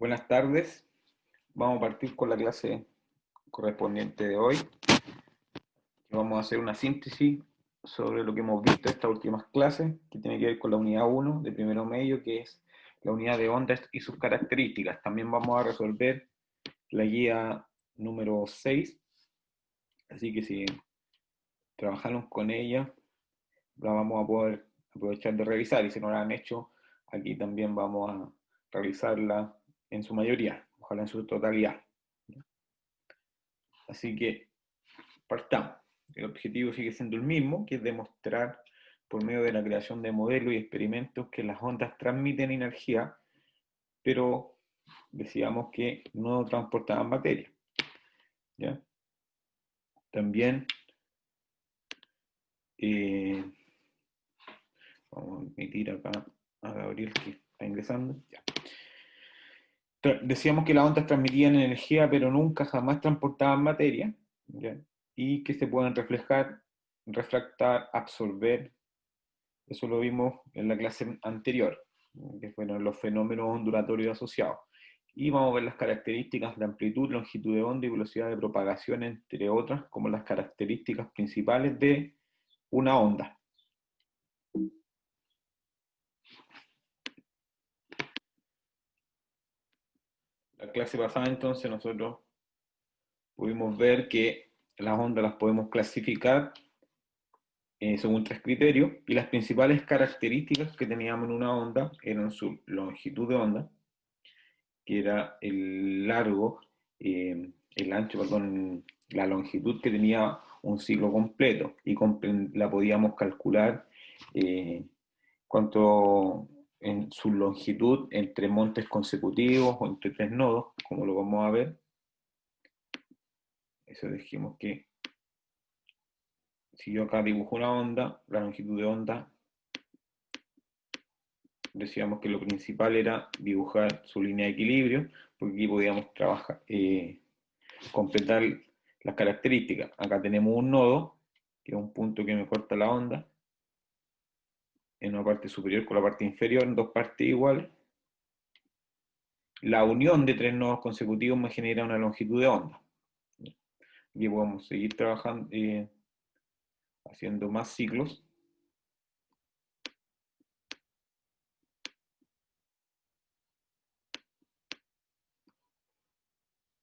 Buenas tardes. Vamos a partir con la clase correspondiente de hoy. Vamos a hacer una síntesis sobre lo que hemos visto en estas últimas clases, que tiene que ver con la unidad 1 de primero medio, que es la unidad de ondas y sus características. También vamos a resolver la guía número 6, así que si trabajamos con ella, la vamos a poder aprovechar de revisar, y si no la han hecho, aquí también vamos a realizarla en su mayoría, ojalá en su totalidad. Así que partamos. El objetivo sigue siendo el mismo, que es demostrar por medio de la creación de modelos y experimentos que las ondas transmiten energía, pero decíamos que no transportaban materia. ¿Ya? También vamos a emitir acá a Gabriel que está ingresando. Ya. Decíamos que las ondas transmitían energía, pero nunca jamás transportaban materia, ¿ya? Y que se pueden reflejar, refractar, absorber. Eso lo vimos en la clase anterior, que fueron los fenómenos ondulatorios asociados. Y vamos a ver las características de amplitud, longitud de onda y velocidad de propagación, entre otras, como las características principales de una onda. La clase pasada, entonces, nosotros pudimos ver que las ondas las podemos clasificar según tres criterios, y las principales características que teníamos en una onda eran su longitud de onda, que era el largo, el ancho, perdón, la longitud que tenía un ciclo completo, y la podíamos calcular cuánto en su longitud entre montes consecutivos o entre tres nodos, como lo vamos a ver. Eso dijimos que si yo acá dibujo una onda, la longitud de onda, decíamos que lo principal era dibujar su línea de equilibrio, porque aquí podíamos trabajar, completar las características. Acá tenemos un nodo, que es un punto que me corta la onda, en una parte superior con la parte inferior, en dos partes iguales. La unión de tres nodos consecutivos me genera una longitud de onda. Aquí podemos seguir trabajando, haciendo más ciclos.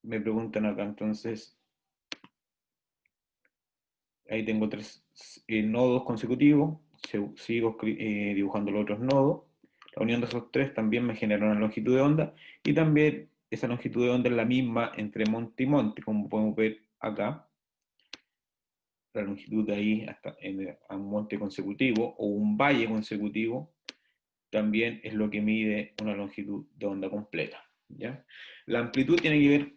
Me preguntan acá, entonces, ahí tengo tres nodos consecutivos, sigo dibujando los otros nodos. La unión de esos tres también me genera una longitud de onda, y también esa longitud de onda es la misma entre monte y monte, como podemos ver acá. La longitud de ahí hasta a un monte consecutivo o un valle consecutivo también es lo que mide una longitud de onda completa, ¿ya? La amplitud tiene que ver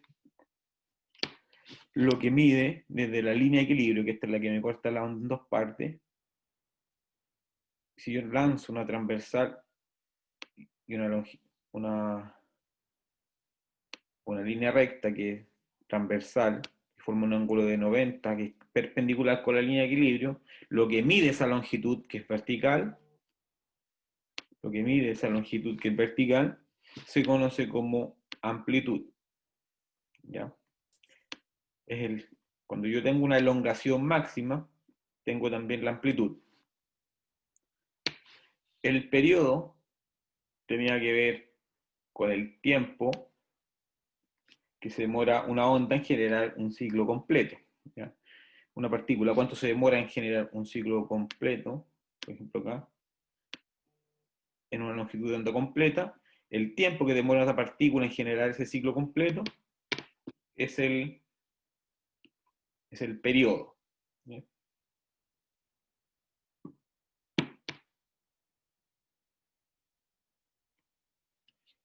lo que mide desde la línea de equilibrio, que esta es la que me corta la onda en dos partes. Si yo lanzo una transversal y una línea recta que es transversal, que forma un ángulo de 90, que es perpendicular con la línea de equilibrio, lo que mide esa longitud, que es vertical, lo que mide esa longitud que es vertical, se conoce como amplitud, ¿ya? Cuando yo tengo una elongación máxima, tengo también la amplitud. El periodo tenía que ver con el tiempo que se demora una onda en generar un ciclo completo, ¿ya? Una partícula, ¿cuánto se demora en generar un ciclo completo? Por ejemplo acá, en una longitud de onda completa, el tiempo que demora esa partícula en generar ese ciclo completo es el periodo, ¿ya?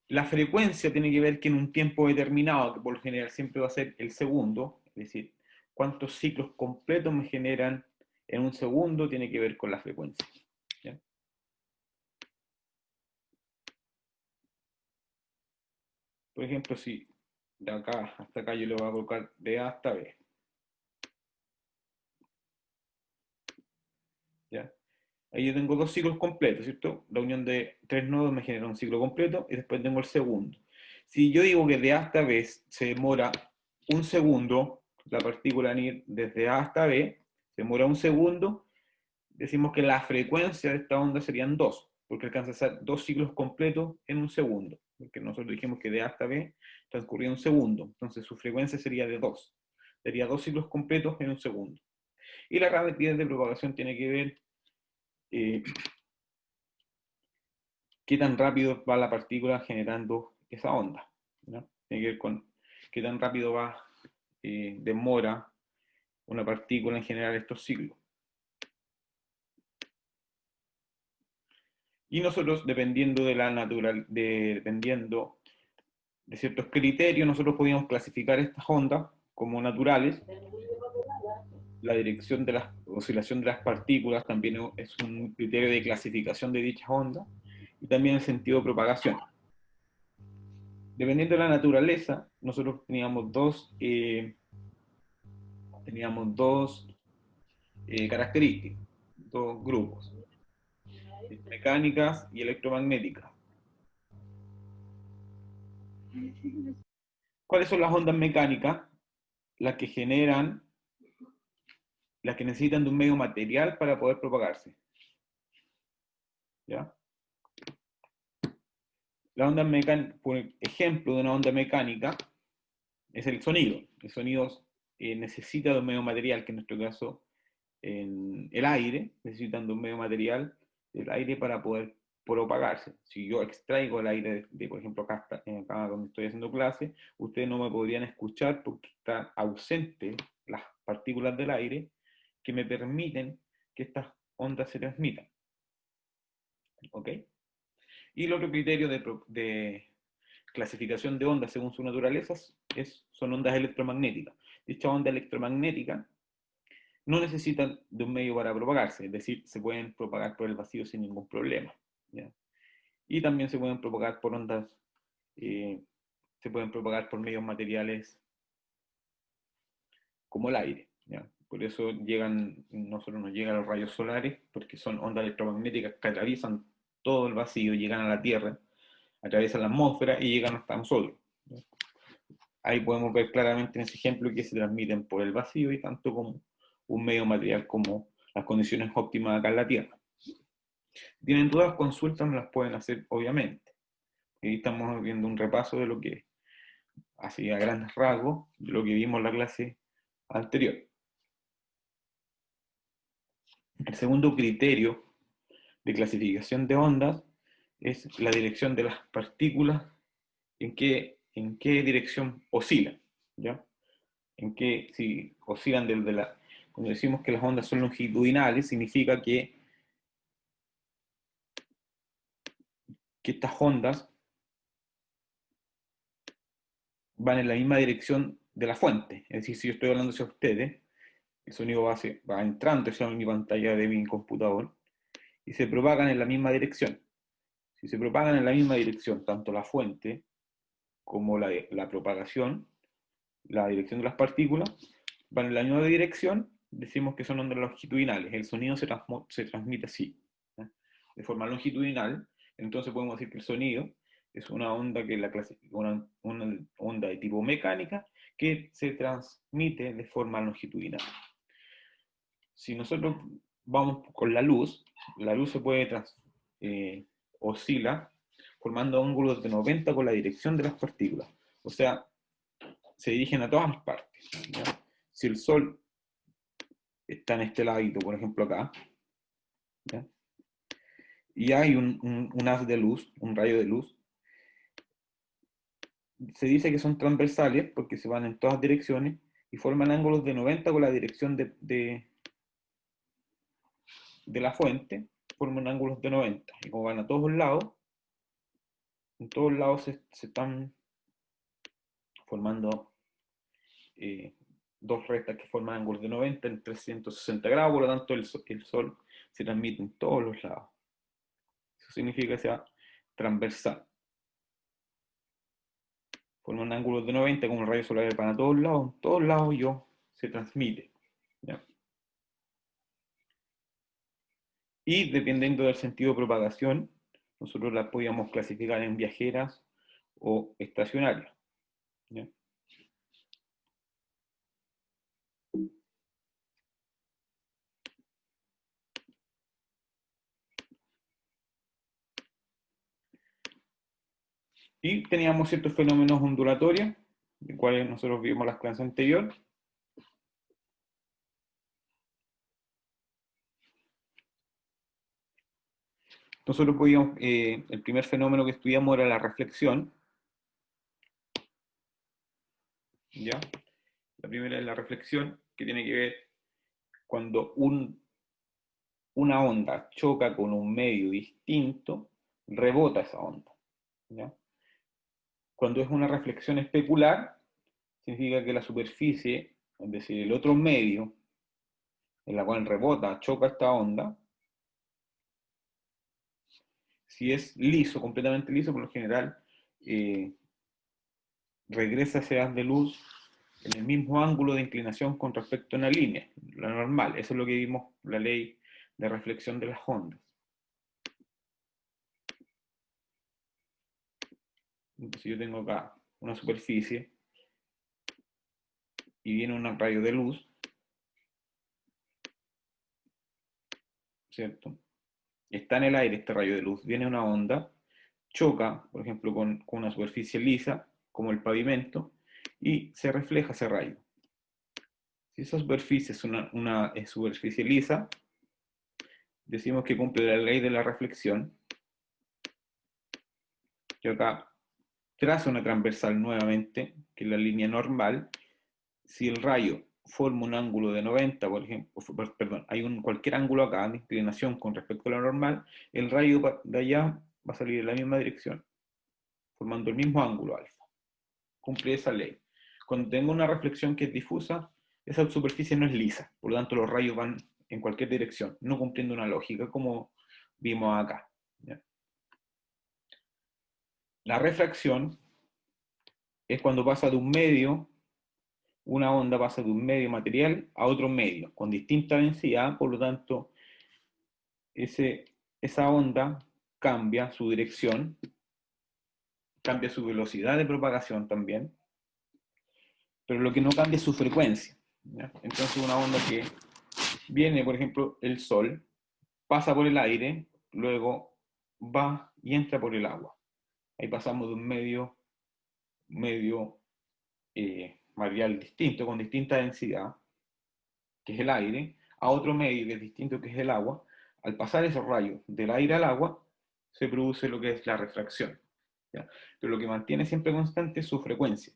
La frecuencia tiene que ver que en un tiempo determinado, que por lo general siempre va a ser el segundo, es decir, cuántos ciclos completos me generan en un segundo, tiene que ver con la frecuencia, ¿ya? Por ejemplo, si de acá hasta acá yo le voy a colocar de A hasta B, ¿ya? Ahí yo tengo dos ciclos completos, ¿cierto? La unión de tres nodos me genera un ciclo completo y después tengo el segundo. Si yo digo que de A hasta B se demora un segundo, la partícula en ir desde A hasta B, se demora un segundo, decimos que la frecuencia de esta onda serían 2, porque alcanza a ser 2 ciclos completos en un segundo, porque nosotros dijimos que de A hasta B transcurría un segundo, entonces su frecuencia sería de 2, sería 2 ciclos completos en un segundo. Y la rapidez de propagación tiene que ver qué tan rápido va la partícula generando esa onda, ¿no? Tiene que ver con qué tan rápido demora una partícula en generar estos ciclos. Y nosotros, dependiendo dependiendo de ciertos criterios, nosotros podíamos clasificar estas ondas como naturales. La dirección de la oscilación de las partículas también es un criterio de clasificación de dichas ondas, y también el sentido de propagación. Dependiendo de la naturaleza, nosotros teníamos dos características, dos grupos, mecánicas y electromagnéticas. ¿Cuáles son las ondas mecánicas? Las que generan, las que necesitan de un medio material para poder propagarse. ¿Ya? La onda mecánica, por ejemplo de una onda mecánica, es el sonido. El sonido necesita de un medio material, que en nuestro caso en el aire, necesitan de un medio material, el aire, para poder propagarse. Si yo extraigo el aire por ejemplo, acá donde estoy haciendo clase, ustedes no me podrían escuchar porque están ausentes las partículas del aire que me permiten que estas ondas se transmitan. ¿Ok? Y el otro criterio de clasificación de ondas según su naturaleza son ondas electromagnéticas. Dicha onda electromagnética no necesitan de un medio para propagarse, es decir, se pueden propagar por el vacío sin ningún problema, ¿ya? Y también se pueden propagar por ondas, se pueden propagar por medios materiales como el aire, ¿ya? Por eso nosotros nos llegan los rayos solares, porque son ondas electromagnéticas que atraviesan todo el vacío, llegan a la Tierra, atraviesan la atmósfera y llegan hasta nosotros, ¿ya? Ahí podemos ver claramente en ese ejemplo que se transmiten por el vacío y tanto como un medio material como las condiciones óptimas acá en la Tierra. Si tienen dudas, consultas, me las pueden hacer, obviamente. Aquí estamos viendo un repaso de lo que, así a grandes rasgos, de lo que vimos en la clase anterior. El segundo criterio de clasificación de ondas es la dirección de las partículas, en qué dirección oscilan, ¿ya? Si oscilan cuando decimos que las ondas son longitudinales, significa que estas ondas van en la misma dirección de la fuente. Es decir, si yo estoy hablando hacia ustedes, el sonido va entrando hacia mi pantalla de mi computador y se propagan en la misma dirección. Si se propagan en la misma dirección, tanto la fuente como la propagación, la dirección de las partículas, van en la misma dirección, decimos que son ondas longitudinales. El sonido se transmite así, ¿eh? De forma longitudinal. Entonces podemos decir que el sonido es una onda una onda de tipo mecánica que se transmite de forma longitudinal. Si nosotros vamos con la luz se oscila formando ángulos de 90 con la dirección de las partículas. O sea, se dirigen a todas partes, ¿ya? Si el Sol está en este ladito, por ejemplo acá, ¿ya? Y hay un haz de luz, un rayo de luz, se dice que son transversales porque se van en todas direcciones y forman ángulos de 90 con la dirección de la fuente, forman ángulos de 90. Y como van a todos lados, en todos lados se están formando dos rectas que forman ángulos de 90 en 360 grados, por lo tanto el Sol se transmite en todos los lados. Eso significa que sea transversal. Forman ángulos de 90 como el rayo solar van a todos lados se transmite, ¿ya? Y dependiendo del sentido de propagación, nosotros las podíamos clasificar en viajeras o estacionaria. ¿Ya? Y teníamos ciertos fenómenos ondulatorios, de cuales nosotros vimos la clase anterior. Nosotros podíamos, el primer fenómeno que estudiamos era la reflexión. ¿Ya? La primera es la reflexión, que tiene que ver cuando una onda choca con un medio distinto, rebota esa onda. ¿Ya? Cuando es una reflexión especular, significa que la superficie, es decir, el otro medio en la cual rebota, choca esta onda, si es liso, completamente liso, por lo general, eh, regresa ese haz de luz en el mismo ángulo de inclinación con respecto a una línea, la normal. Eso es lo que vimos, la ley de reflexión de las ondas. Entonces yo tengo acá una superficie y viene un rayo de luz, ¿cierto? Está en el aire este rayo de luz, viene una onda, choca, por ejemplo, con una superficie lisa, como el pavimento, y se refleja ese rayo. Si esa superficie es una superficie lisa, decimos que cumple la ley de la reflexión, que acá traza una transversal nuevamente, que es la línea normal. Si el rayo forma un ángulo de 90, por ejemplo, perdón, hay cualquier ángulo acá de inclinación con respecto a la normal, el rayo de allá va a salir en la misma dirección, formando el mismo ángulo alfa. Cumple esa ley. Cuando tengo una reflexión que es difusa, esa superficie no es lisa, por lo tanto los rayos van en cualquier dirección, no cumpliendo una lógica como vimos acá. ¿Ya? La refracción es cuando pasa de un medio, una onda pasa de un medio material a otro medio, con distinta densidad, por lo tanto, esa onda cambia su dirección, cambia su velocidad de propagación también, pero lo que no cambia es su frecuencia. ¿Ya? Entonces una onda que viene, por ejemplo, el sol, pasa por el aire, luego va y entra por el agua. Ahí pasamos de un medio material distinto, con distinta densidad, que es el aire, a otro medio que es distinto, que es el agua. Al pasar esos rayos del aire al agua, se produce lo que es la refracción. ¿Ya? Pero lo que mantiene siempre constante es su frecuencia.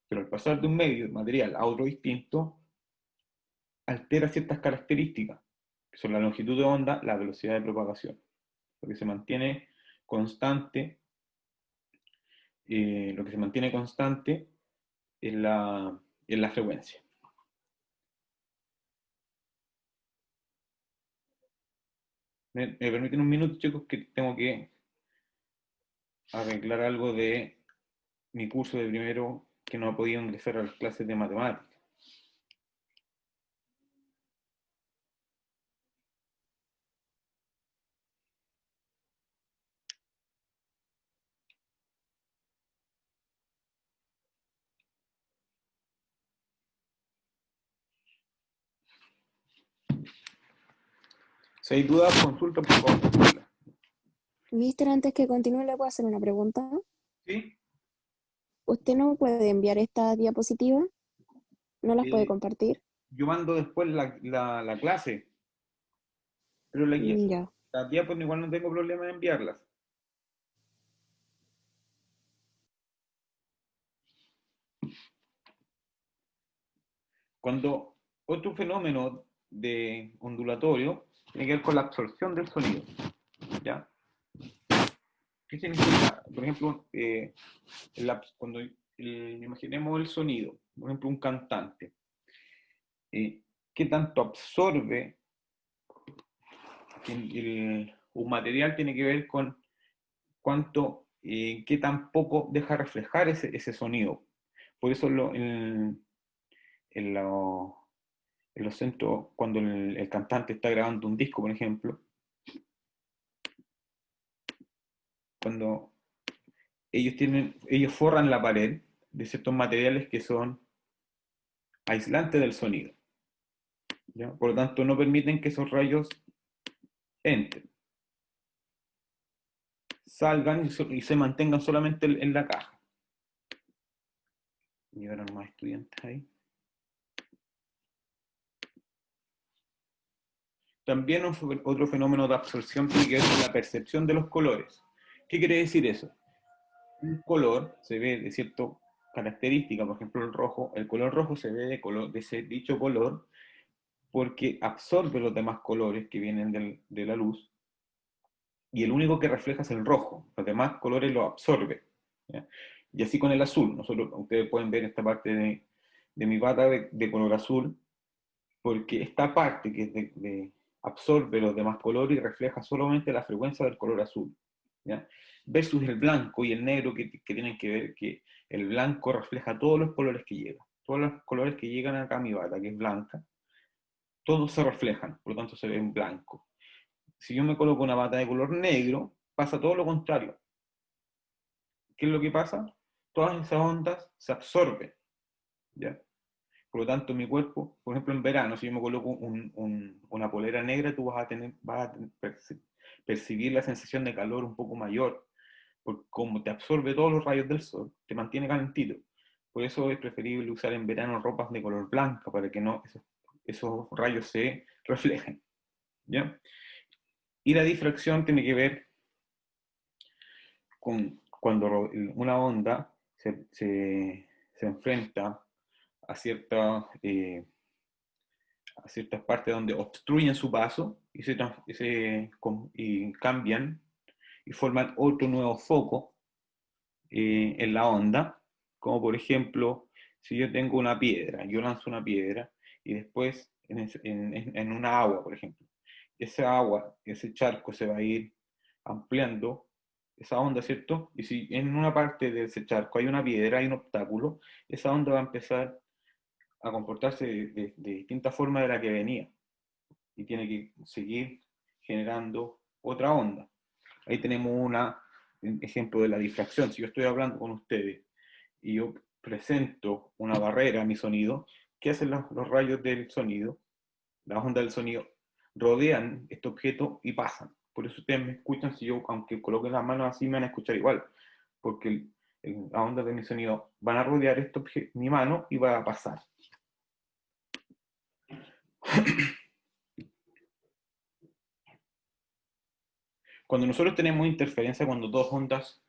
Pero al pasar de un medio material a otro distinto, altera ciertas características, que son la longitud de onda, la velocidad de propagación. Lo que se mantiene constante, lo que se mantiene constante es la frecuencia. Me permiten un minuto, chicos, que tengo que arreglar algo de mi curso de primero que no ha podido ingresar a las clases de matemáticas. Si hay dudas, consulta, por favor. Mister, antes que continúe, ¿le puedo hacer una pregunta? ¿Sí? ¿Usted no puede enviar esta diapositiva? ¿No las puede Eh, compartir? yo mando después la clase, pero Ya. las diapositivas igual no tengo problema en enviarlas. Cuando otro fenómeno de ondulatorio tiene que ver con la absorción del sonido. ¿Ya? ¿Qué significa? Por ejemplo, cuando imaginemos el sonido, por ejemplo, un cantante, ¿qué tanto absorbe un material? Tiene que ver con qué tan poco deja reflejar ese sonido. Por eso en, en los centros, cuando el cantante está grabando un disco, por ejemplo, cuando ellos forran la pared de ciertos materiales que son aislantes del sonido, ¿ya? Por lo tanto, no permiten que esos rayos entren, salgan y se mantengan solamente en la caja. Y ahora más estudiantes ahí. También otro fenómeno de absorción tiene que ver con la percepción de los colores. ¿Qué quiere decir eso? Un color se ve de cierta característica, por ejemplo el rojo, el color rojo se ve de ese dicho color porque absorbe los demás colores que vienen de la luz y el único que refleja es el rojo, los demás colores lo absorbe. ¿Ya? Y así con el azul, ustedes pueden ver esta parte de mi bata de color azul, porque esta parte que absorbe los demás colores y refleja solamente la frecuencia del color azul. ¿Ya? Versus el blanco y el negro que tienen que ver que el blanco refleja todos los colores que llegan. Todos los colores que llegan acá a mi bata, que es blanca, todos se reflejan, por lo tanto se ve en blanco. Si yo me coloco una bata de color negro, pasa todo lo contrario. ¿Qué es lo que pasa? Todas esas ondas se absorben. ¿Ya? Por lo tanto, mi cuerpo, por ejemplo, en verano, si yo me coloco una polera negra, tú vas a percibir la sensación de calor un poco mayor, porque como te absorbe todos los rayos del sol, te mantiene calentito. Por eso es preferible usar en verano ropas de color blanca, para que no esos rayos se reflejen. ¿Ya? Y la difracción tiene que ver con cuando una onda se enfrenta a a ciertas partes donde obstruyen su paso y cambian y forman otro nuevo foco en la onda, como por ejemplo, si yo tengo una piedra, yo lanzo una piedra y después en una agua, por ejemplo, esa agua, ese charco se va a ir ampliando esa onda, ¿cierto? Y si en una parte de ese charco hay una piedra, hay un obstáculo, esa onda va a empezar a comportarse de distinta forma de la que venía y tiene que seguir generando otra onda. Ahí tenemos un ejemplo de la difracción. Si yo estoy hablando con ustedes y yo presento una barrera a mi sonido, ¿qué hacen los rayos del sonido? Las ondas del sonido rodean este objeto y pasan. Por eso ustedes me escuchan, si yo, aunque coloque las manos así, me van a escuchar igual, porque las ondas de mi sonido van a rodear mi mano y va a pasar. Cuando nosotros tenemos interferencia, cuando dos ondas,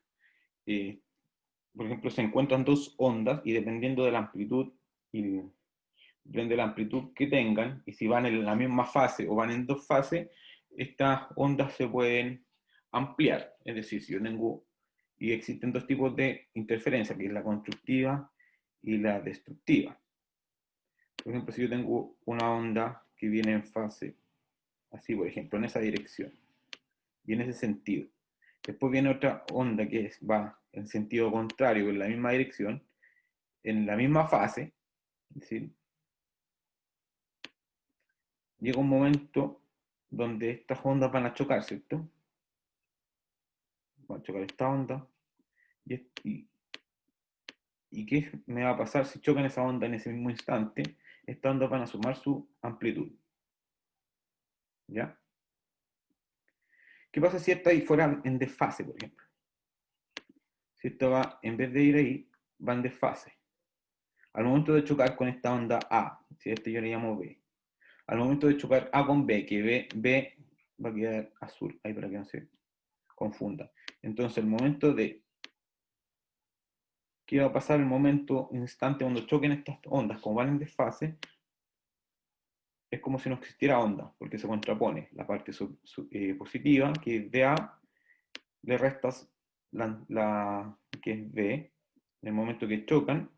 por ejemplo, se encuentran dos ondas y dependiendo de la amplitud y depende de la amplitud que tengan, y si van en la misma fase o van en dos fases, estas ondas se pueden ampliar. Es decir, si yo tengo, y existen dos tipos de interferencia, que es la constructiva y la destructiva. Por ejemplo, si yo tengo una onda que viene en fase, así por ejemplo, en esa dirección, y en ese sentido. Después viene otra onda que va en sentido contrario, en la misma dirección, en la misma fase, es decir, llega un momento donde estas ondas van a chocar, ¿cierto? Van a chocar esta onda. ¿Y qué me va a pasar si chocan esa onda en ese mismo instante? Estas ondas van a sumar su amplitud. ¿Ya? ¿Qué pasa si esta ahí fuera en desfase, por ejemplo? Si esta va, en vez de ir ahí, va en desfase. Al momento de chocar con esta onda A, si a este yo le llamo B, al momento de chocar A con B, que B va a quedar azul, ahí para que no se confunda. Entonces, el momento de ¿qué va a pasar? El momento, instante, cuando choquen estas ondas, como van en desfase, es como si no existiera onda, porque se contrapone la parte positiva, que es de A, le restas que es B, en el momento que chocan,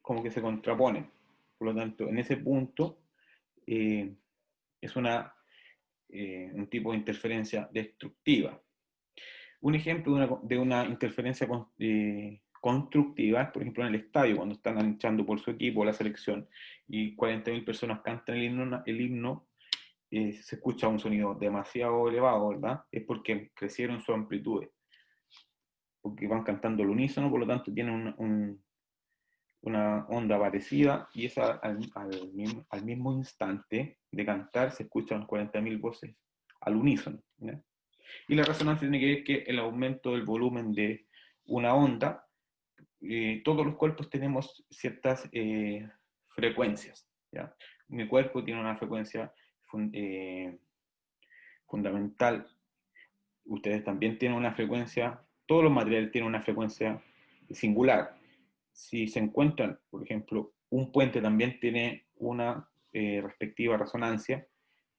como que se contraponen. Por lo tanto, en ese punto es un tipo de interferencia destructiva. Un ejemplo de una interferencia constructiva es, por ejemplo, en el estadio, cuando están luchando por su equipo, la selección, y 40.000 personas cantan el himno se escucha un sonido demasiado elevado, ¿verdad? Es porque crecieron sus amplitudes, porque van cantando al unísono, por lo tanto tienen una onda parecida, y esa al mismo instante de cantar se escuchan 40.000 voces al unísono, ¿ya? Y la resonancia tiene que ver que el aumento del volumen de una onda, todos los cuerpos tenemos ciertas frecuencias, ¿ya? Mi cuerpo tiene una frecuencia fundamental, ustedes también tienen una frecuencia, todos los materiales tienen una frecuencia singular. Si se encuentran, por ejemplo, un puente también tiene una respectiva resonancia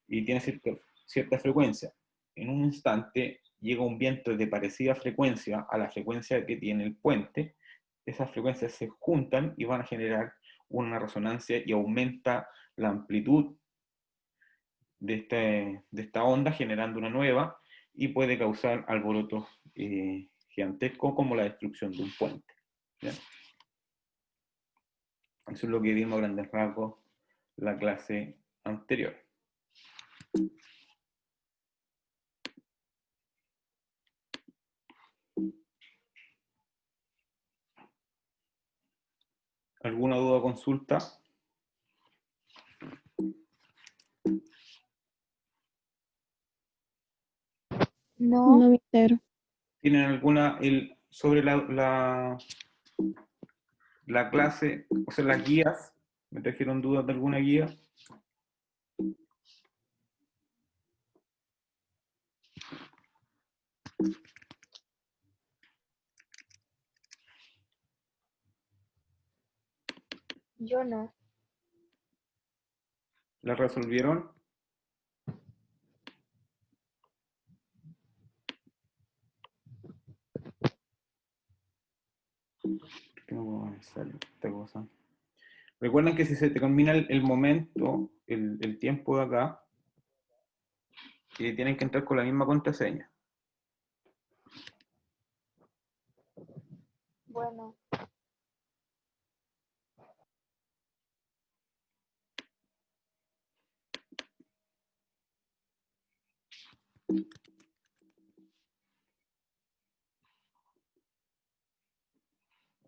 y tiene cierta frecuencia. En un instante llega un viento de parecida frecuencia a la frecuencia que tiene el puente, esas frecuencias se juntan y van a generar una resonancia y aumenta la amplitud de esta onda, generando una nueva, y puede causar alborotos gigantescos como la destrucción de un puente, ¿ya? Eso es lo que vimos a grandes rasgos la clase anterior. ¿Alguna duda o consulta? No, No, mister. ¿Tienen alguna sobre la clase, o sea, las guías? ¿Me trajeron dudas de alguna guía? yo no. ¿La resolvieron? ¿Por qué no puedo avanzar esta cosa? Recuerden que si se te combina el momento, el tiempo de acá, tienen que entrar con la misma contraseña. Bueno,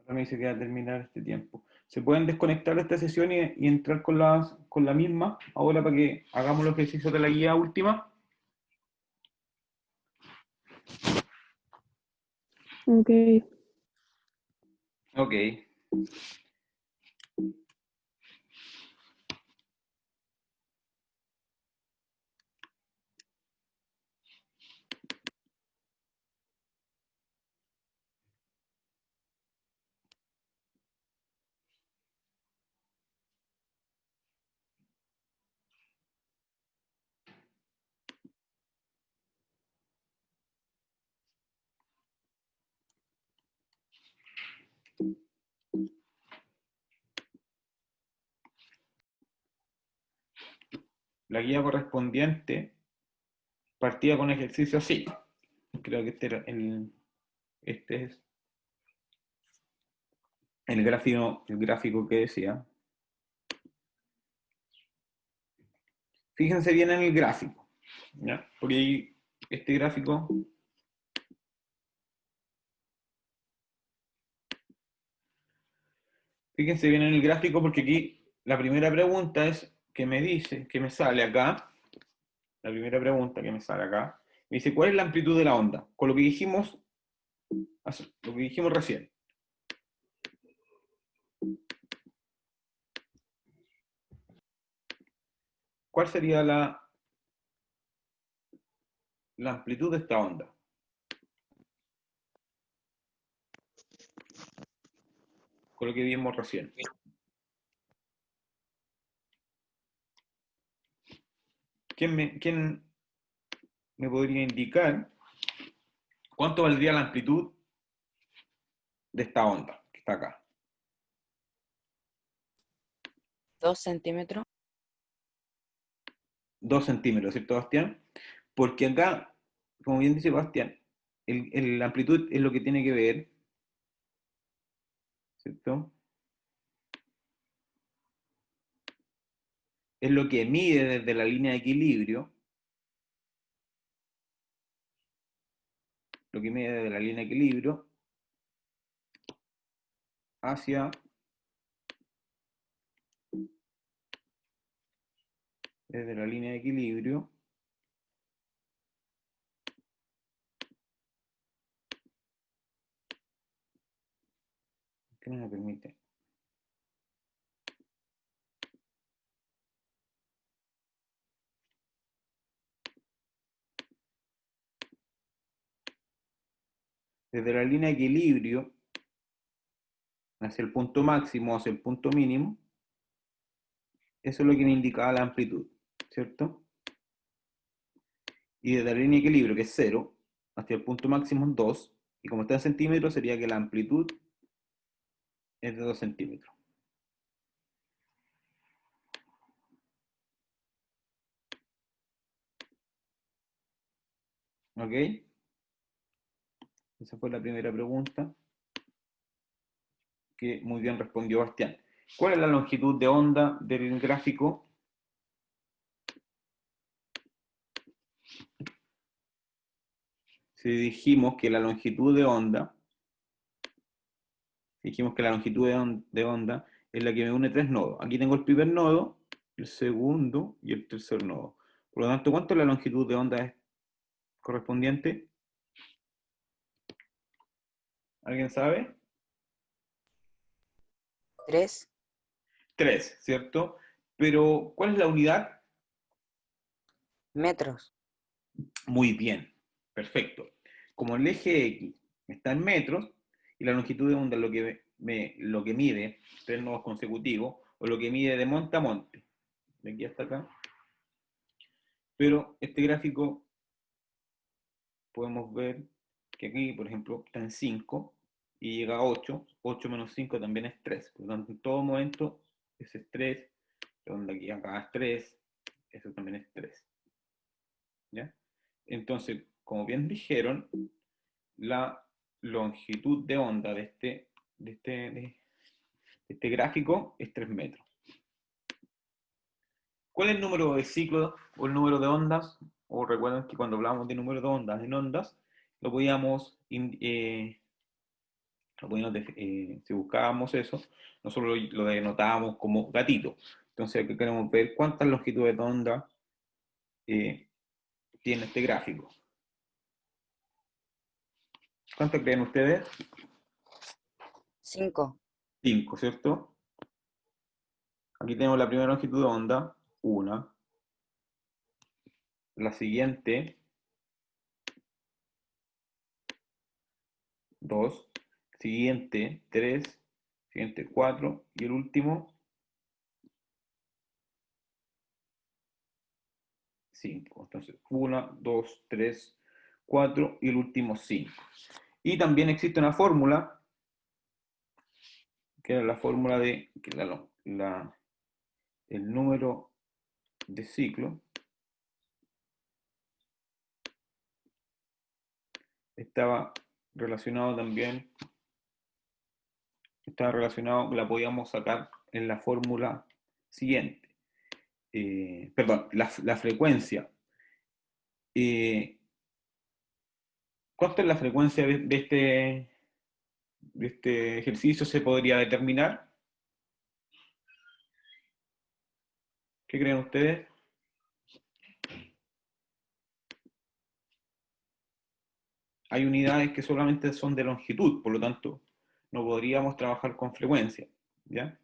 Ahora me dice que va a terminar este tiempo. ¿Se pueden desconectar de esta sesión y entrar con la misma ahora para que hagamos los ejercicios de la guía última? Ok. Ok. La guía correspondiente partía con ejercicio así. Creo que este es el gráfico que decía. Fíjense bien en el gráfico, ¿ya? Porque ahí, este gráfico, fíjense bien en el gráfico porque aquí la primera pregunta es que me dice, que me sale acá, la primera pregunta que me sale acá, me dice, ¿cuál es la amplitud de la onda? Con lo que dijimos recién. ¿Cuál sería la amplitud de esta onda? Con lo que vimos recién. ¿Quién me podría indicar cuánto valdría la amplitud de esta onda que está acá? 2 centímetros. 2 centímetros, ¿cierto, Bastián? Porque acá, como bien dice Bastián, la amplitud es lo que tiene que ver, ¿cierto? es lo que mide desde la línea de equilibrio, lo que mide desde la línea de equilibrio hacia desde la línea de equilibrio que no me permite. Desde la línea de equilibrio hacia el punto máximo, hacia el punto mínimo, eso es lo que me indicaba la amplitud, ¿cierto? Y desde la línea de equilibrio, que es 0, hacia el punto máximo es 2, y como está en centímetros, sería que la amplitud es de 2 centímetros. ¿Ok? Esa fue la primera pregunta que muy bien respondió Bastián. ¿Cuál es la longitud de onda del gráfico? Si dijimos que la longitud de onda, de onda es la que me une tres nodos. Aquí tengo el primer nodo, el segundo y el tercer nodo. Por lo tanto, ¿cuánto es la longitud de onda correspondiente? ¿Alguien sabe? 3 3, ¿cierto? Pero, ¿cuál es la unidad? metros. Muy bien, perfecto. Como el eje X está en metros y la longitud de onda es lo que mide tres nodos consecutivos o lo que mide de monte a monte, de aquí hasta acá. Pero este gráfico podemos ver que aquí, por ejemplo, está en 5 y llega a 8. 8 menos 5 también es 3. Por lo tanto, en todo momento ese es 3, donde aquí acá es 3, eso también es 3. ¿Ya? Entonces, como bien dijeron, la longitud de onda de este gráfico es 3 metros. ¿Cuál es el número de ciclos o el número de ondas? O recuerden que cuando hablamos de número de ondas en ondas, lo podíamos, si buscábamos eso, nosotros lo denotábamos como gatito. Entonces aquí queremos ver cuántas longitudes de onda tiene este gráfico. ¿Cuántas creen ustedes? 5 5, ¿cierto? Aquí tenemos la primera longitud de onda, 1. La siguiente, 2. Siguiente, 3. Siguiente, 4. Y el último, 5. Entonces, 1, 2, 3, 4 y el último 5. Y también existe una fórmula, que es la fórmula de que el número de ciclo estaba relacionado también, la podíamos sacar en la fórmula siguiente. Perdón, la frecuencia. ¿Cuánto es la frecuencia de este ejercicio se podría determinar? ¿Qué creen ustedes? Hay unidades que solamente son de longitud, por lo tanto, no podríamos trabajar con frecuencia, ¿ya?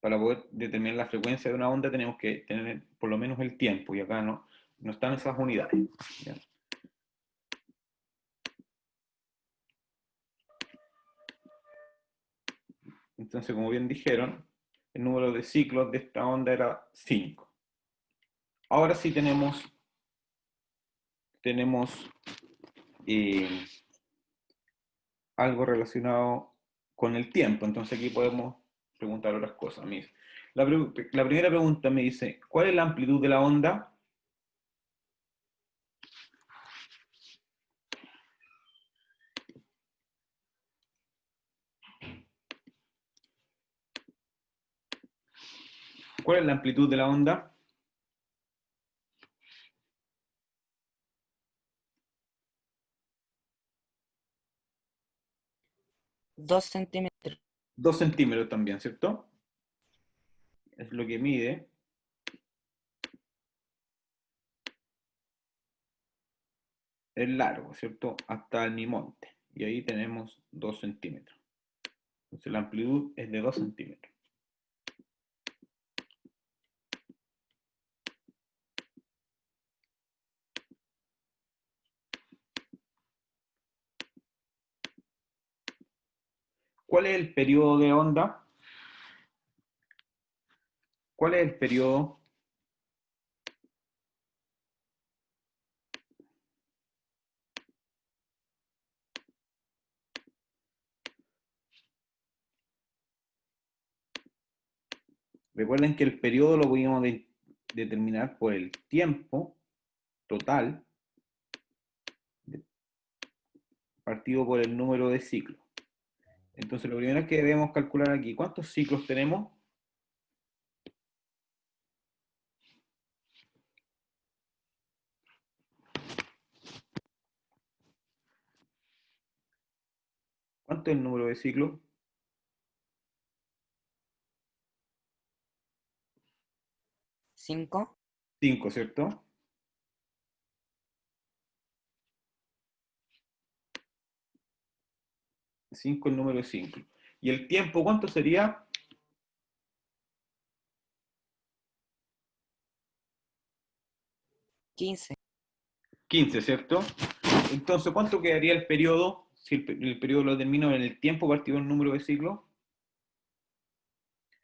Para poder determinar la frecuencia de una onda tenemos que tener por lo menos el tiempo, y acá no están esas unidades, ¿ya? Entonces, como bien dijeron, el número de ciclos de esta onda era 5. Ahora sí tenemos algo relacionado con el tiempo. Entonces aquí podemos preguntar otras cosas. La primera pregunta me dice, ¿cuál es la amplitud de la onda? ¿Cuál es la amplitud de la onda? 2 centímetros. 2 centímetros también, ¿cierto? Es lo que mide el largo, ¿cierto? Hasta el mimonte. Y ahí tenemos 2 centímetros. Entonces la amplitud es de 2 centímetros. ¿Cuál es el periodo de onda? ¿Cuál es el periodo? Recuerden que el periodo lo podíamos determinar por el tiempo total partido por el número de ciclos. Entonces, lo primero que debemos calcular aquí, ¿cuántos ciclos tenemos? ¿Cuánto es el número de ciclos? 5. 5, ¿cierto? Cinco el número de ciclos. ¿Y el tiempo cuánto sería? 15. 15, ¿cierto? Entonces, ¿cuánto quedaría el periodo? Si el periodo lo determino en el tiempo partido el número de ciclos.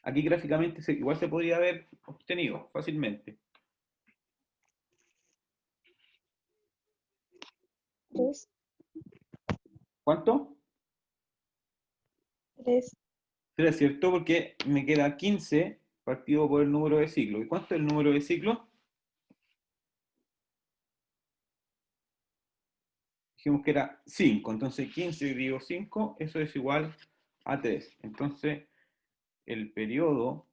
Aquí gráficamente igual se podría haber obtenido fácilmente. 3. ¿Cuánto? 3. 3, ¿cierto? Porque me queda 15 partido por el número de ciclos. ¿Y cuánto es el número de ciclos? Dijimos que era 5. Entonces 15 dividido 5, eso es igual a 3. Entonces el periodo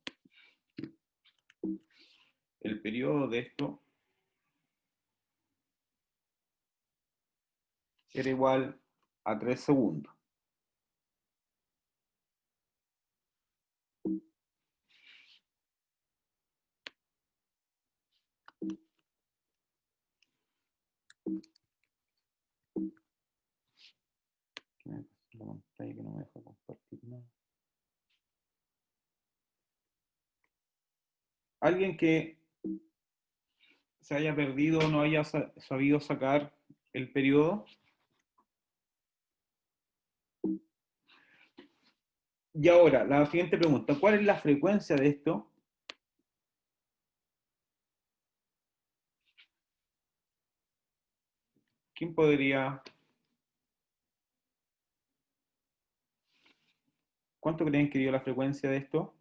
de esto era igual a 3 segundos. La pantalla que no me deja compartir nada. Alguien que se haya perdido o no haya sabido sacar el periodo. Y ahora, la siguiente pregunta, ¿cuál es la frecuencia de esto? ¿Quién podría? ¿Cuánto creen que dio la frecuencia de esto?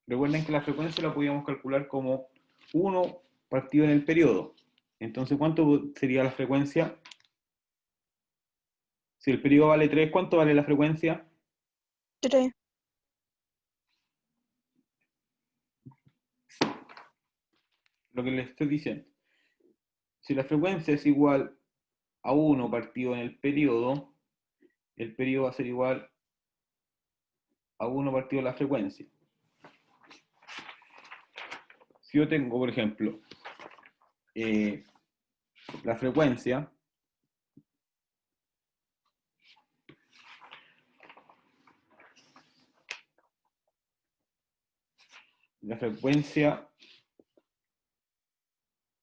Recuerden que la frecuencia la podíamos calcular como 1 partido en el periodo. Entonces, ¿cuánto sería la frecuencia? Si el periodo vale 3, ¿cuánto vale la frecuencia? 3. Lo que les estoy diciendo. Si la frecuencia es igual a 1 partido en el periodo va a ser igual a 1 partido la frecuencia. Si yo tengo, por ejemplo, la frecuencia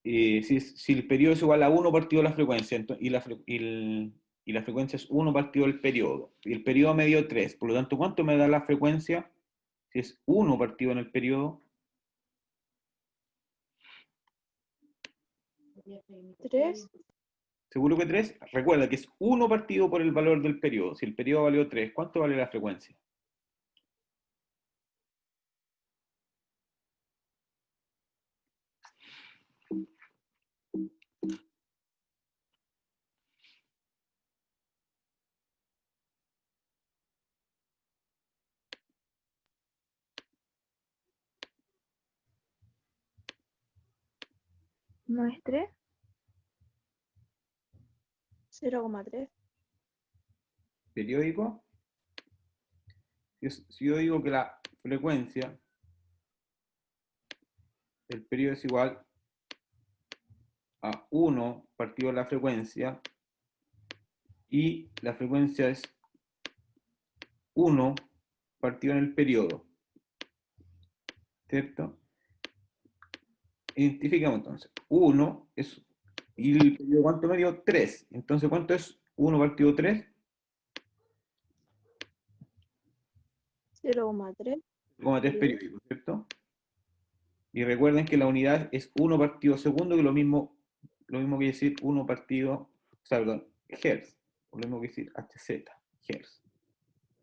si el periodo es igual a 1 partido la frecuencia y la frecuencia es 1 partido el periodo, y el periodo me dio 3, por lo tanto, ¿cuánto me da la frecuencia si es 1 partido en el periodo? 3. ¿Seguro que 3? Recuerda que es 1 partido por el valor del periodo. Si el periodo valió 3, ¿cuánto vale la frecuencia? ¿No es 3? 0,3. Periódico. Si yo digo que la frecuencia del periodo es igual a 1 partido la frecuencia, y la frecuencia es 1 partido en el periodo, ¿cierto? Identificamos entonces. 1 es, y el periodo, ¿cuánto me dio? 3. Entonces, ¿cuánto es 1 partido 3? 0,3. 0,3 periódicos, ¿cierto? Y recuerden que la unidad es 1 partido segundo, que lo mismo que decir 1 partido, o sea, perdón, hertz, o lo mismo que decir Hz, hertz.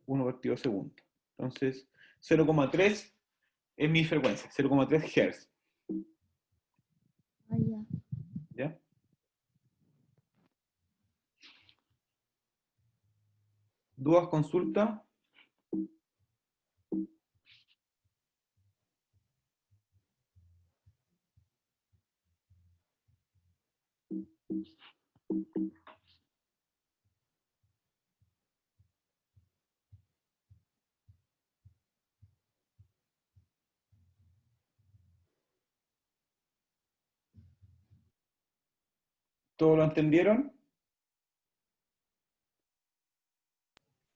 1 partido segundo. Entonces, 0,3 es mi frecuencia, 0,3 hertz. Ah, ya. ¿Ya? ¿Dudas, consultas? ¿Todo lo entendieron?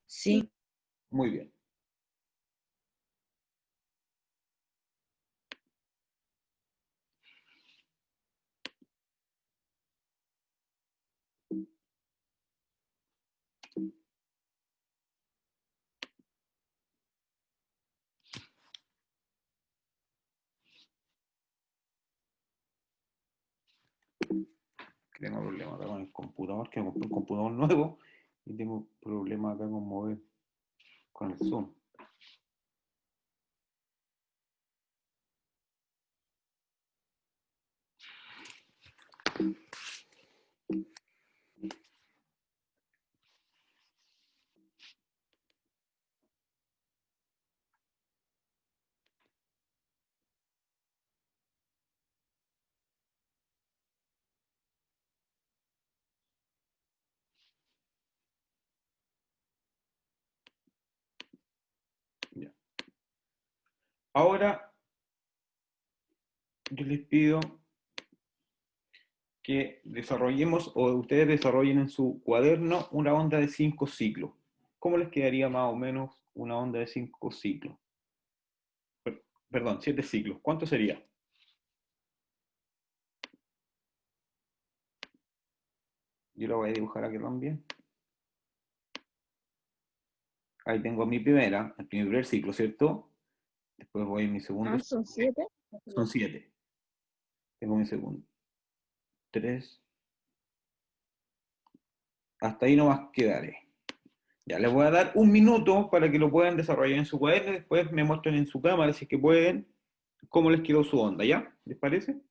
Sí. Muy bien. Tengo problemas acá con el computador, que me compré un computador nuevo y tengo problemas acá con mover con el Zoom. Ya. Ahora, yo les pido que desarrollemos, o ustedes desarrollen en su cuaderno, una onda de 5 ciclos. ¿Cómo les quedaría más o menos una onda de 5 ciclos? Perdón, 7 ciclos. ¿Cuánto sería? Yo lo voy a dibujar aquí también. Ahí tengo mi primera, el primer ciclo, ¿cierto? Después voy a mi segundo. Ah, son 7. Son 7. Tengo mi segundo. 3. Hasta ahí nomás quedaré. Ya les voy a dar un minuto para que lo puedan desarrollar en su cuaderno y después me muestren en su cámara, si es que pueden, cómo les quedó su onda, ¿ya? ¿Les parece?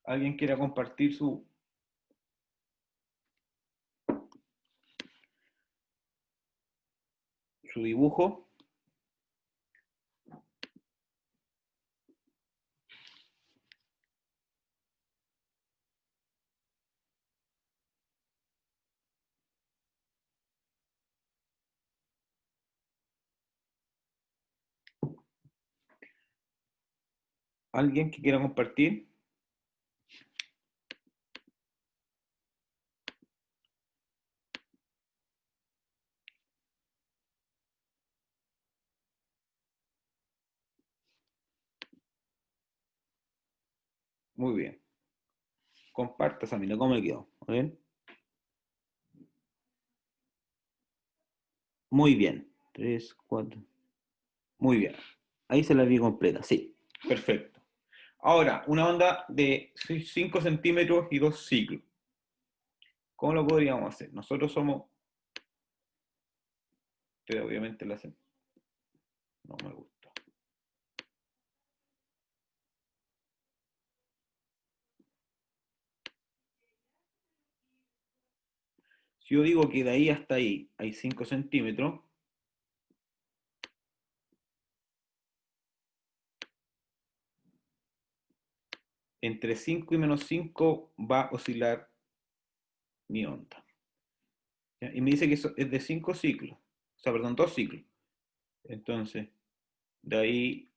¿Alguien quiera compartir su dibujo? ¿Alguien que quiera compartir? Muy bien. Comparta, Samira, ¿cómo le quedó? ¿Bien? Muy bien. 3, 4. Muy bien. Ahí se la vi completa, sí. Perfecto. Ahora, una onda de 5 centímetros y 2 ciclos. ¿Cómo lo podríamos hacer? Nosotros somos... Ustedes obviamente lo hacen. No me gusta. Si yo digo que de ahí hasta ahí hay 5 centímetros, entre 5 y menos 5 va a oscilar mi onda. ¿Ya? Y me dice que eso es de 5 ciclos, o sea, perdón, 2 ciclos. Entonces, de ahí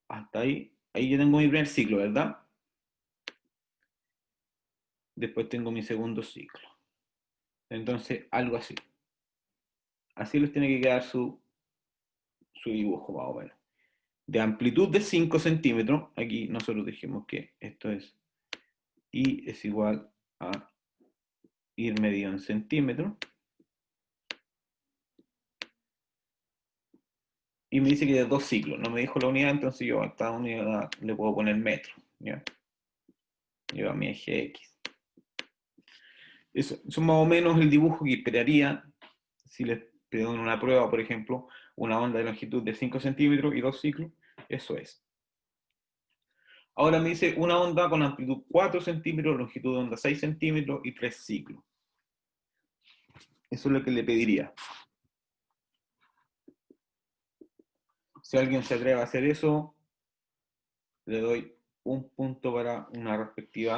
hasta ahí yo tengo mi primer ciclo, ¿verdad? Después tengo mi segundo ciclo. Entonces, algo así. Así les tiene que quedar su dibujo, más o menos. De amplitud de 5 centímetros, aquí nosotros dijimos que esto es I es igual a ir medido en centímetros. Y me dice que de 2 ciclos. No me dijo la unidad, entonces yo a esta unidad le puedo poner metro. ¿Ya? Yo a mi eje X. Eso es más o menos el dibujo que esperaría si les pido en una prueba, por ejemplo, una onda de longitud de 5 centímetros y 2 ciclos. Eso es. Ahora me dice una onda con amplitud 4 centímetros, longitud de onda 6 centímetros y 3 ciclos. Eso es lo que le pediría. Si alguien se atreve a hacer eso, le doy un punto para una respectiva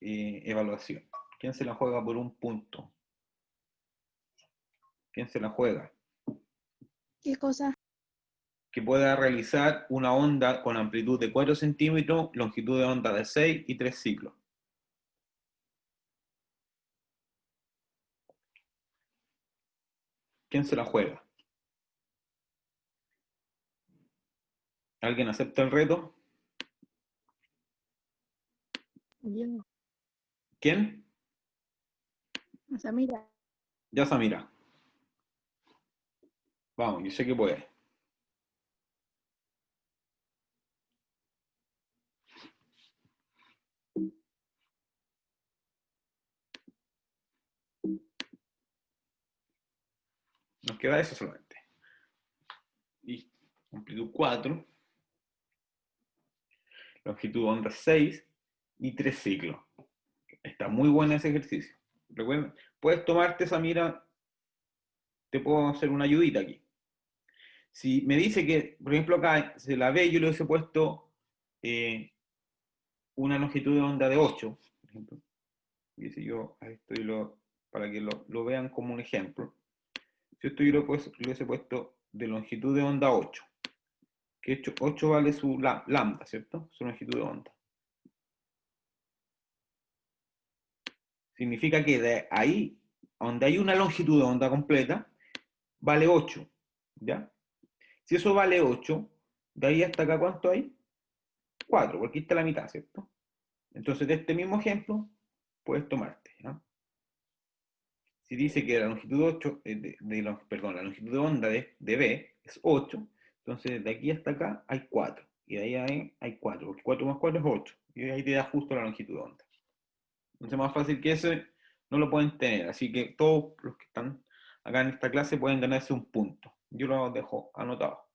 evaluación. ¿Quién se la juega por un punto? ¿Quién se la juega? ¿Qué cosa? Que pueda realizar una onda con amplitud de 4 centímetros, longitud de onda de 6 y 3 ciclos. ¿Quién se la juega? ¿Alguien acepta el reto? Yo. ¿Quién? O sea, mira, Ya Samira. Vamos, yo sé que puede. Nos queda eso solamente. Y amplitud 4, longitud de onda 6 y 3 ciclos. Está muy bueno ese ejercicio. Recuerden, puedes tomarte esa mira, te puedo hacer una ayudita aquí. Si me dice que, por ejemplo, acá se la ve, yo le hubiese puesto una longitud de onda de 8, por ejemplo. Y si yo a esto para que lo vean como un ejemplo. Si esto yo le hubiese puesto de longitud de onda 8, que 8 vale su lambda, ¿cierto? Su longitud de onda. Significa que de ahí, donde hay una longitud de onda completa, vale 8, ¿ya? Si eso vale 8, de ahí hasta acá, ¿cuánto hay? 4, porque aquí está la mitad, ¿cierto? Entonces, de este mismo ejemplo, puedes tomarte, ¿no? Si dice que la longitud de 8, perdón, la longitud de onda de B es 8, entonces de aquí hasta acá hay 4, y de ahí hay 4, porque 4 más 4 es 8, y ahí te da justo la longitud de onda. Entonces, más fácil que ese, no lo pueden tener, así que todos los que están acá en esta clase pueden ganarse un punto. Yo lo dejo anotado.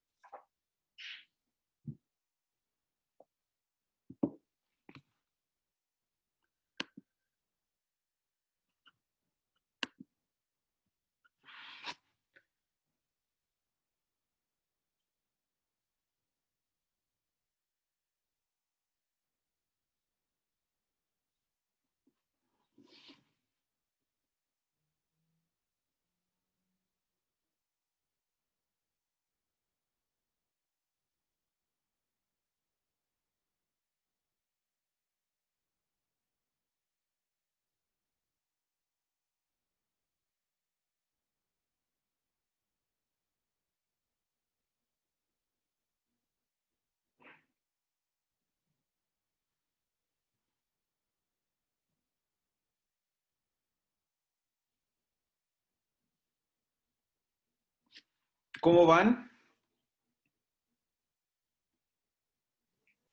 ¿Cómo van?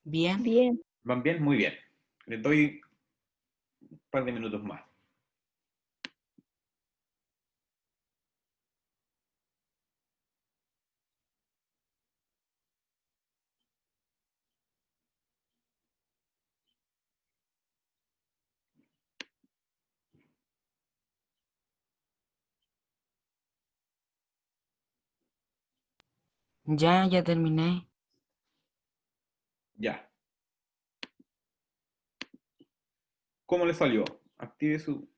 Bien. bien. ¿Van bien? Muy bien. Les doy un par de minutos más. Ya terminé. Ya. ¿Cómo le salió? Active su...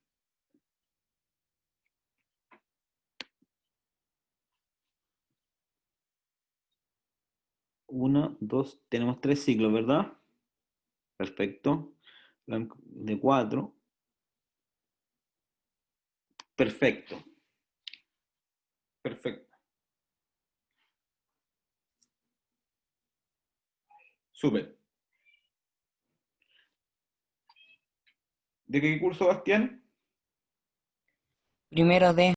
1, 2, tenemos 3 ciclos, ¿verdad? Perfecto. De 4. Perfecto. Perfecto. Súper. ¿De qué curso, Bastián? Primero D.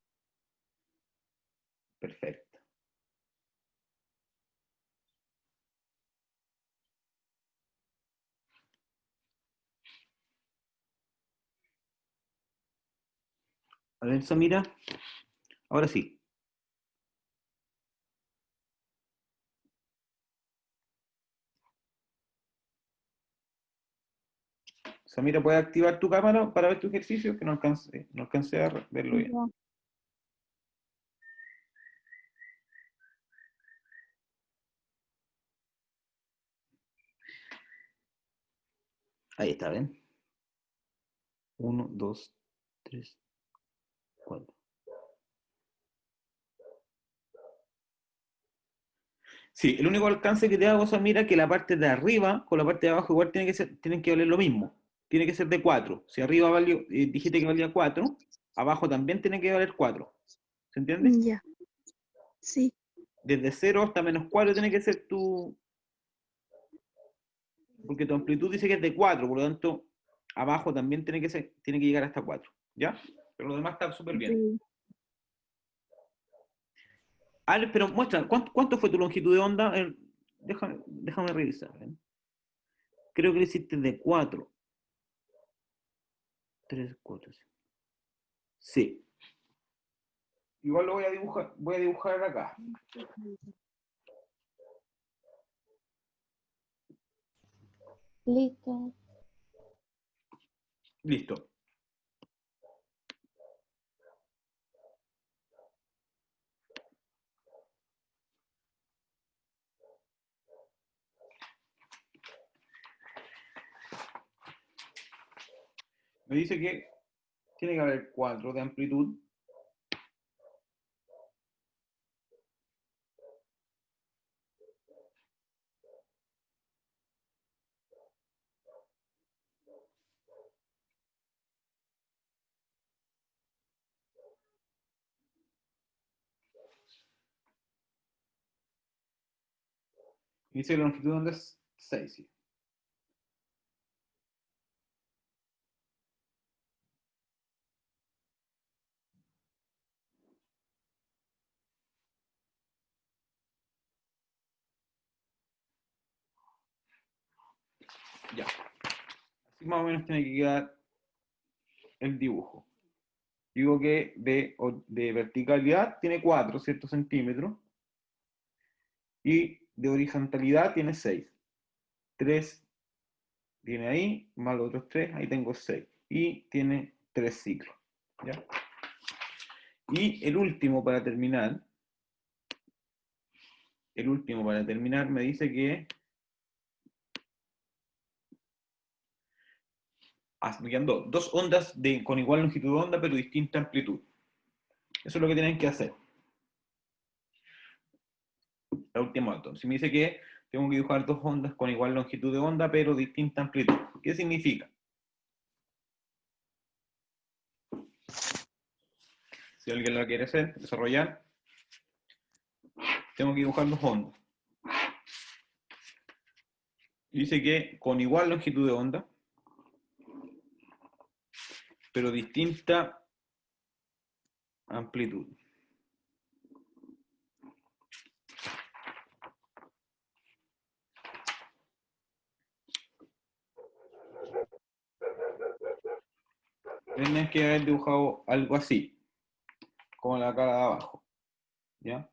Perfecto. A ver, Samira. Ahora sí. Samira, ¿puedes activar tu cámara para ver tu ejercicio? Que no alcancé a verlo bien. Ya. Ahí está, ¿ven? 1, 2, 3, 4. Sí, el único alcance que te hago, Samira, que la parte de arriba con la parte de abajo igual tienen que valer lo mismo. Tiene que ser de 4. Si arriba valió, dijiste que valía 4, abajo también tiene que valer 4. ¿Se entiende? Ya. Sí. Desde 0 hasta -4 tiene que ser porque tu amplitud dice que es de 4, por lo tanto, abajo también tiene que llegar hasta 4. ¿Ya? Pero lo demás está súper bien. Sí. A ver, pero muestra, ¿cuánto fue tu longitud de onda? Déjame revisar. ¿Ven? Creo que lo hiciste de 4. 3, 4, 5. Sí. Igual lo voy a dibujar acá. Listo. Listo. Me dice que tiene que haber 4 de amplitud. Dice que la longitud de onda es 6. Sí. Ya. Así más o menos tiene que quedar el dibujo. Digo que de verticalidad tiene 4, ¿cierto? Centímetros. Y de horizontalidad tiene 6. 3 tiene ahí, más los otros 3, ahí tengo 6. Y tiene 3 ciclos. ¿Ya? Y el último para terminar me dice que me quedan dos ondas con igual longitud de onda pero distinta amplitud. Eso es lo que tienen que hacer. La última nota. Si me dice que tengo que dibujar dos ondas con igual longitud de onda pero distinta amplitud. ¿Qué significa? Si alguien la quiere hacer, desarrollar, tengo que dibujar dos ondas. Dice que con igual longitud de onda, pero distinta amplitud. Tienes que haber dibujado algo así, como la cara de abajo. ¿Ya?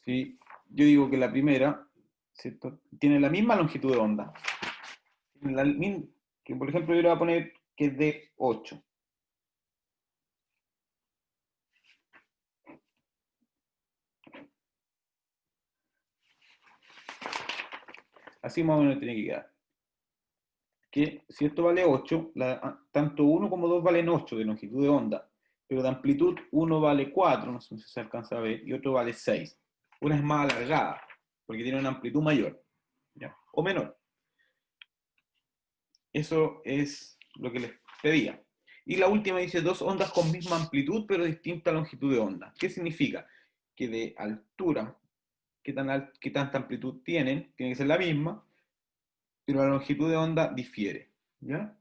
Si yo digo que la primera, ¿cierto?, tiene la misma longitud de onda. Que por ejemplo yo le voy a poner que es de 8. Así más o menos tiene que quedar. Que si esto vale 8, tanto 1 como 2 valen 8 de longitud de onda, pero de amplitud uno vale 4, no sé si se alcanza a ver, y otro vale 6. Una es más alargada, porque tiene una amplitud mayor, ¿ya? O menor. Eso es lo que les pedía. Y la última dice 2 ondas con misma amplitud, pero distinta longitud de onda. ¿Qué significa? Que de altura, qué tanta amplitud tienen, tiene que ser la misma, pero la longitud de onda difiere, ¿ya?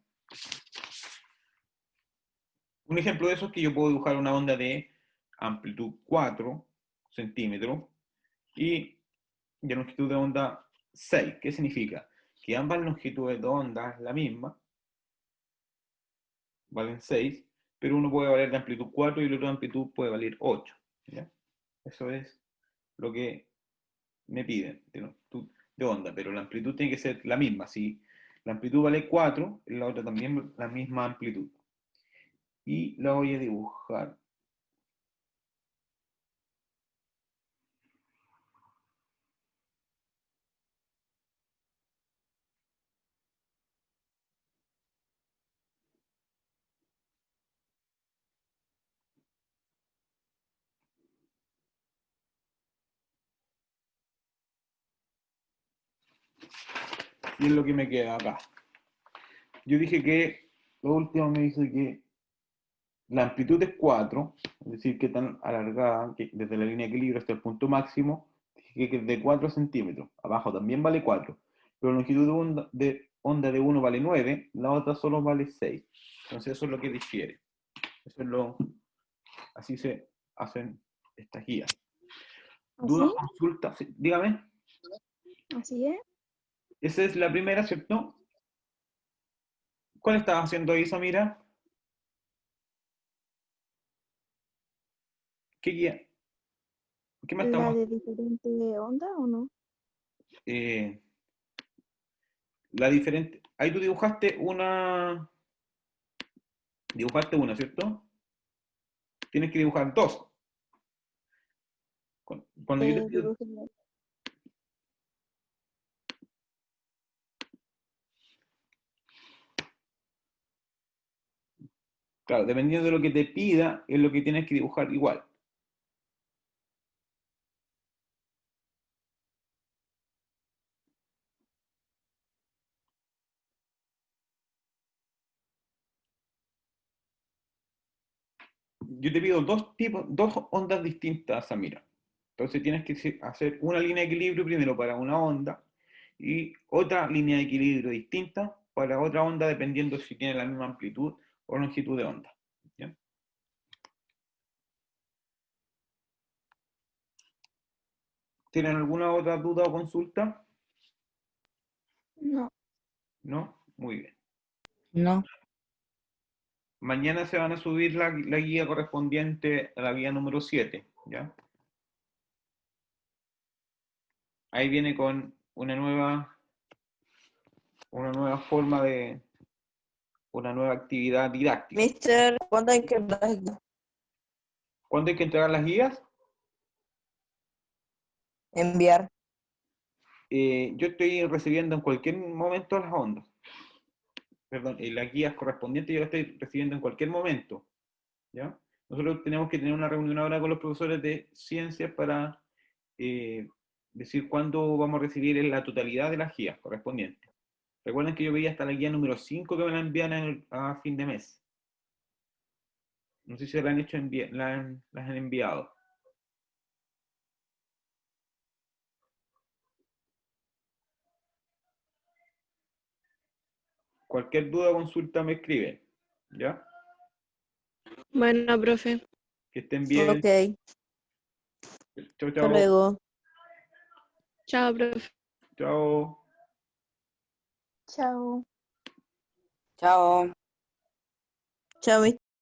Un ejemplo de eso es que yo puedo dibujar una onda de amplitud 4 centímetros y de longitud de onda 6. ¿Qué significa? Que ambas longitudes de onda es la misma, valen 6, pero uno puede valer de amplitud 4 y el otro de amplitud puede valer 8. ¿Ya? Eso es lo que me piden de longitud de onda, pero la amplitud tiene que ser la misma. Si la amplitud vale 4, la otra también la misma amplitud. Y la voy a dibujar. Y es lo que me queda acá. Yo dije que, lo último me dice que la amplitud es 4, es decir, que tan alargada, que desde la línea de equilibrio hasta el punto máximo, dije que es de 4 centímetros. Abajo también vale 4, pero la longitud de onda de uno vale 9, la otra solo vale 6. Entonces eso es lo que difiere. Eso es así se hacen estas guías. ¿Dudas, ¿Así? consultas? Sí, dígame. ¿Así es? Esa es la primera, ¿cierto? ¿Cuál estabas haciendo ahí, Samira? ¿Qué guía? ¿Qué me ¿La estamos? de diferente onda o no? Eh, la diferente. Ahí tú dibujaste una, ¿cierto? Tienes que dibujar dos. Cuando yo te pido, Dibujé. claro, dependiendo de lo que te pida, es lo que tienes que dibujar igual. Yo te pido dos ondas distintas, Samira. Entonces tienes que hacer una línea de equilibrio primero para una onda y otra línea de equilibrio distinta para otra onda, dependiendo si tiene la misma amplitud o longitud de onda. ¿Ya? ¿Tienen alguna otra duda o consulta? No. ¿No? Muy bien. No. Mañana se van a subir la guía correspondiente a la guía número 7, ¿ya? Ahí viene con una nueva forma una nueva actividad didáctica. Mister, ¿cuándo hay que enviar? ¿Cuándo hay que entregar las guías? Enviar. Yo estoy recibiendo en cualquier momento las ondas. Perdón, las guías correspondientes yo las estoy recibiendo en cualquier momento, ¿ya? Nosotros tenemos que tener una reunión ahora con los profesores de ciencias para decir cuándo vamos a recibir la totalidad de las guías correspondientes. Recuerden que yo veía hasta la guía número 5 que me la envían a fin de mes. No sé si la han hecho las han enviado. Cualquier duda o consulta me escriben, ¿ya? Bueno, profe. Que estén bien. Ok. Chao, Hasta chao. luego. Chao, profe. Chao. Chao. Chao. Chao, Mister.